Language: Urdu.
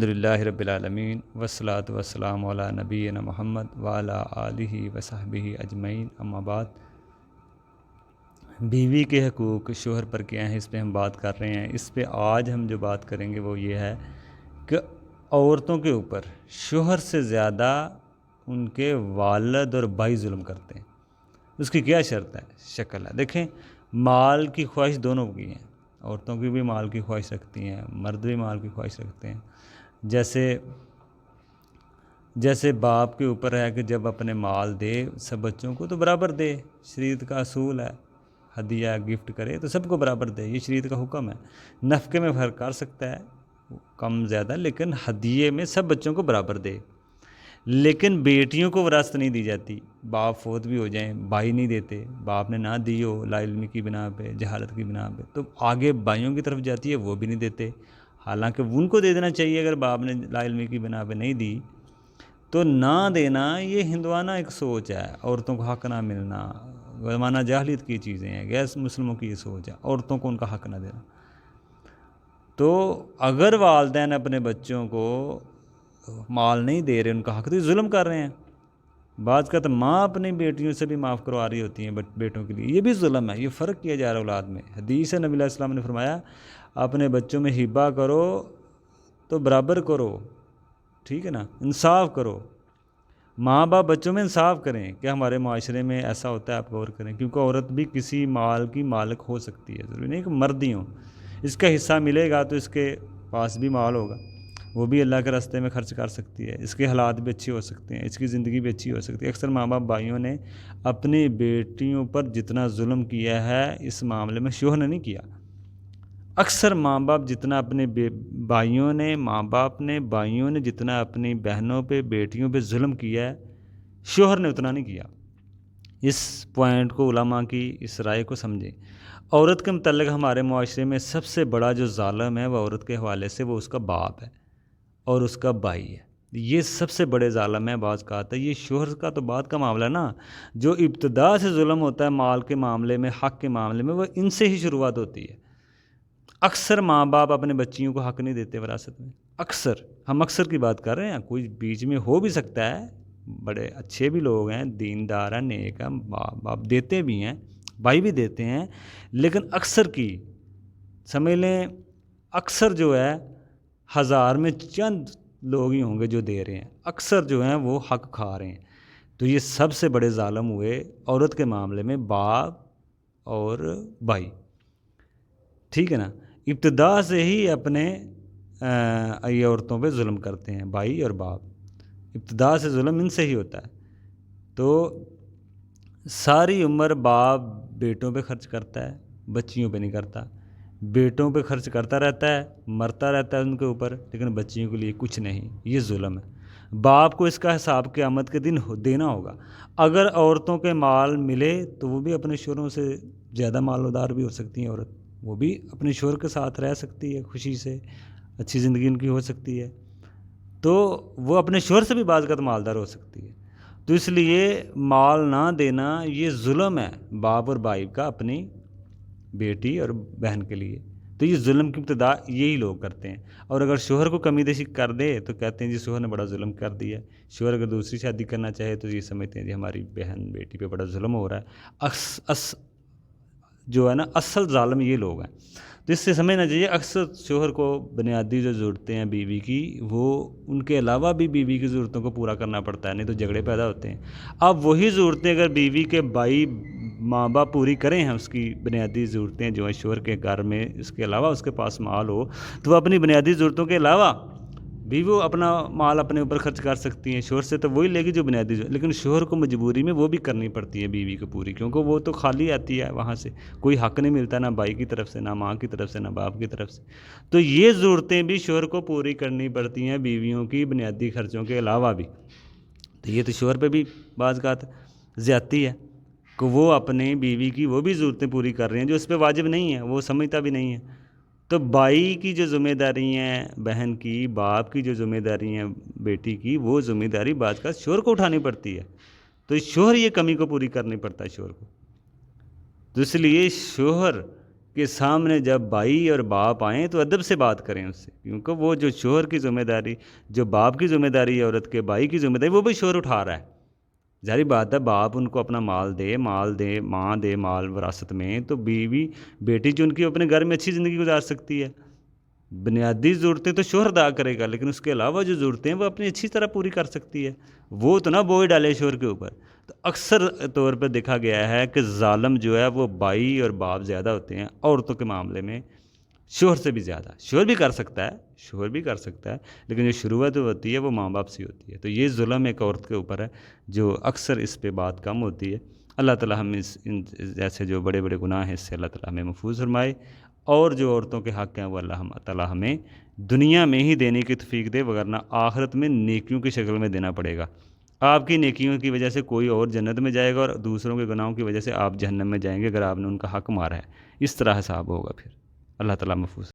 الحمدللہ رب العالمین والصلاۃ والسلام علی نبینا محمد وعلی آلہ وصحبہ اجمعین، اما بعد۔ بیوی کے حقوق شوہر پر کیا ہیں، اس پہ ہم بات کر رہے ہیں۔ اس پہ آج ہم جو بات کریں گے وہ یہ ہے کہ عورتوں کے اوپر شوہر سے زیادہ ان کے والد اور بھائی ظلم کرتے ہیں۔ اس کی کیا شرط ہے، شکل ہے۔ دیکھیں، مال کی خواہش دونوں کی ہیں، عورتوں کی بھی مال کی خواہش رکھتی ہیں، مرد بھی مال کی خواہش رکھتے ہیں۔ جیسے باپ کے اوپر ہے کہ جب اپنے مال دے سب بچوں کو تو برابر دے، شریعت کا اصول ہے۔ ہدیہ گفٹ کرے تو سب کو برابر دے، یہ شریعت کا حکم ہے۔ نفقے میں فرق کر سکتا ہے کم زیادہ، لیکن ہدیے میں سب بچوں کو برابر دے۔ لیکن بیٹیوں کو وراثت نہیں دی جاتی، باپ فوت بھی ہو جائیں، بھائی نہیں دیتے، باپ نے نہ دی ہو لا علمی کی بنا پہ، جہالت کی بنا پہ، تو آگے بھائیوں کی طرف جاتی ہے، وہ بھی نہیں دیتے۔ حالانکہ ان کو دے دینا چاہیے، اگر باپ نے لا علمی کی بنا پہ نہیں دی تو نہ دینا۔ یہ ہندوانہ ایک سوچ ہے، عورتوں کو حق نہ ملنا، زمانہ جاہلیت کی چیزیں ہیں، غیر مسلموں کی یہ سوچ ہے، عورتوں کو ان کا حق نہ دینا۔ تو اگر والدین اپنے بچوں کو مال نہیں دے رہے ان کا حق، تو یہ ظلم کر رہے ہیں۔ بعض کا تو ماں اپنی بیٹیوں سے بھی معاف کروا رہی ہوتی ہیں بیٹوں کے لیے، یہ بھی ظلم ہے، یہ فرق کیا جا رہا ہے اولاد میں۔ حدیث ہے، نبی علیہ السلام نے فرمایا اپنے بچوں میں ہبہ کرو تو برابر کرو، ٹھیک ہے نا، انصاف کرو۔ ماں باپ بچوں میں انصاف کریں کہ ہمارے معاشرے میں ایسا ہوتا ہے، آپ غور کریں، کیونکہ عورت بھی کسی مال کی مالک ہو سکتی ہے، ضروری نہیں کہ مرد ہی ہوں۔ اس کا حصہ ملے گا تو اس کے پاس بھی مال ہوگا، وہ بھی اللہ کے راستے میں خرچ کر سکتی ہے، اس کے حالات بھی اچھے ہو سکتے ہیں، اس کی زندگی بھی اچھی ہو سکتی ہے۔ اکثر ماں باپ بھائیوں نے اپنی بیٹیوں پر جتنا ظلم کیا ہے اس معاملے میں شوہر نے نہیں کیا۔ اکثر ماں باپ جتنا اپنے بھائیوں نے جتنا اپنی بہنوں پہ بیٹیوں پہ ظلم کیا ہے، شوہر نے اتنا نہیں کیا۔ اس پوائنٹ کو، علماء کی اس رائے کو سمجھیں۔ عورت کے متعلق ہمارے معاشرے میں سب سے بڑا جو ظالم ہے وہ عورت کے حوالے سے وہ اس کا باپ ہے اور اس کا بھائی ہے، یہ سب سے بڑے ظالم ہے۔ بعض کہتا ہے یہ شوہر کا تو بعد کا معاملہ نا، جو ابتدا سے ظلم ہوتا ہے مال کے معاملے میں، حق کے معاملے میں، وہ ان سے ہی شروعات ہوتی ہے۔ اکثر ماں باپ اپنے بچیوں کو حق نہیں دیتے وراثت میں، ہم اکثر کی بات کر رہے ہیں، کوئی بیچ میں ہو بھی سکتا ہے، بڑے اچھے بھی لوگ ہیں، دیندار ہیں، نیک ہیں، ماں باپ دیتے بھی ہیں، بھائی بھی دیتے ہیں، لیکن اکثر کی سمجھ لیں، اکثر جو ہے 1000 میں چند لوگ ہی ہوں گے جو دے رہے ہیں، اکثر جو ہیں وہ حق کھا رہے ہیں۔ تو یہ سب سے بڑے ظالم ہوئے عورت کے معاملے میں باپ اور بھائی، ٹھیک ہے نا۔ ابتدا سے ہی اپنے یہ عورتوں پہ ظلم کرتے ہیں، بھائی اور باپ، ابتدا سے ظلم ان سے ہی ہوتا ہے۔ تو ساری عمر باپ بیٹوں پہ خرچ کرتا ہے، بچیوں پہ نہیں کرتا، بیٹوں پہ خرچ کرتا رہتا ہے، مرتا رہتا ہے ان کے اوپر، لیکن بچیوں کے لیے کچھ نہیں، یہ ظلم ہے۔ باپ کو اس کا حساب قیامت کے دن دینا ہوگا۔ اگر عورتوں کے مال ملے تو وہ بھی اپنے شوہروں سے زیادہ مالدار بھی ہو سکتی ہیں، عورت وہ بھی اپنے شوہر کے ساتھ رہ سکتی ہے، خوشی سے اچھی زندگی ان کی ہو سکتی ہے، تو وہ اپنے شوہر سے بھی بعض کا مالدار ہو سکتی ہے۔ تو اس لیے مال نہ دینا یہ ظلم ہے باپ اور بھائی کا اپنی بیٹی اور بہن کے لیے۔ تو یہ ظلم کی ابتدا یہی لوگ کرتے ہیں، اور اگر شوہر کو کمی بیشی کر دے تو کہتے ہیں جی شوہر نے بڑا ظلم کر دیا ہے۔ شوہر اگر دوسری شادی کرنا چاہے تو یہ سمجھتے ہیں جی ہماری بہن بیٹی پہ بڑا ظلم ہو رہا ہے۔ جو ہے نا، اصل ظالم یہ لوگ ہیں۔ تو اس سے سمجھنا چاہیے اکثر شوہر کو بنیادی جو ضرورتیں ہیں بیوی کی، وہ ان کے علاوہ بھی بیوی کی ضرورتوں کو پورا کرنا پڑتا ہے، نہیں تو جھگڑے پیدا ہوتے ہیں۔ اب وہی ضرورتیں اگر بیوی کے بھائی ماں باپ پوری کریں ہیں، اس کی بنیادی ضرورتیں جو ہیں شوہر کے گھر میں، اس کے علاوہ اس کے پاس مال ہو تو وہ اپنی بنیادی ضرورتوں کے علاوہ بھی وہ اپنا مال اپنے اوپر خرچ کر سکتی ہیں۔ شوہر سے تو وہی لے گی جو بنیادی لیکن شوہر کو مجبوری میں وہ بھی کرنی پڑتی ہے بیوی کو پوری، کیونکہ وہ تو خالی آتی ہے، وہاں سے کوئی حق نہیں ملتا، نہ بھائی کی طرف سے، نہ ماں کی طرف سے، نہ باپ کی طرف سے۔ تو یہ ضرورتیں بھی شوہر کو پوری کرنی پڑتی ہیں بیویوں کی بنیادی خرچوں کے علاوہ بھی۔ تو یہ تو شوہر پہ بھی بعض کا زیادتی ہے کہ وہ اپنے بیوی کی وہ بھی ضرورتیں پوری کر رہے ہیں جو اس پہ واجب نہیں ہے، وہ سمجھتا بھی نہیں ہے۔ تو بھائی کی جو ذمہ داری ہیں بہن کی، باپ کی جو ذمہ داری ہیں بیٹی کی، وہ ذمہ داری بعض کا شوہر کو اٹھانی پڑتی ہے۔ تو شوہر یہ کمی کو پوری کرنی پڑتا ہے شوہر کو۔ تو اس لیے شوہر کہ سامنے جب بھائی اور باپ آئیں تو ادب سے بات کریں اس سے، کیونکہ وہ جو شوہر کی ذمہ داری، جو باپ کی ذمہ داری ہے عورت کے، بھائی کی ذمہ داری، وہ بھی شوہر اٹھا رہا ہے۔ ظاہری بات ہے، باپ ان کو اپنا مال دے، ماں دے مال وراثت میں، تو بیوی بیٹی جو ان کی اپنے گھر میں اچھی زندگی گزار سکتی ہے۔ بنیادی ضرورتیں تو شوہر ادا کرے گا، لیکن اس کے علاوہ جو ضرورتیں ہیں وہ اپنی اچھی طرح پوری کر سکتی ہے، وہ تو نہ بوجھ ڈالے شوہر کے اوپر۔ تو اکثر طور پہ دیکھا گیا ہے کہ ظالم جو ہے وہ بھائی اور باپ زیادہ ہوتے ہیں عورتوں کے معاملے میں، شوہر سے بھی زیادہ۔ شوہر بھی کر سکتا ہے، لیکن جو شروعات ہوتی ہے وہ ماں باپ سے ہوتی ہے۔ تو یہ ظلم ایک عورت کے اوپر ہے جو اکثر اس پہ بات کم ہوتی ہے۔ اللہ تعالیٰ ہم ان جیسے جو بڑے بڑے گناہ ہیں اس سے اللہ تعالیٰ ہمیں محفوظ فرمائے، اور جو عورتوں کے حق ہیں وہ اللہ تعالیٰ ہمیں دنیا میں ہی دینے کی توفیق دے، وگرنہ آخرت میں نیکیوں کی شکل میں دینا پڑے گا۔ آپ کی نیکیوں کی وجہ سے کوئی اور جنت میں جائے گا، اور دوسروں کے گناہوں کی وجہ سے آپ جہنم میں جائیں گے اگر آپ نے ان کا حق مارا ہے۔ اس طرح حساب ہوگا پھر۔ اللہ تعالیٰ محفوظ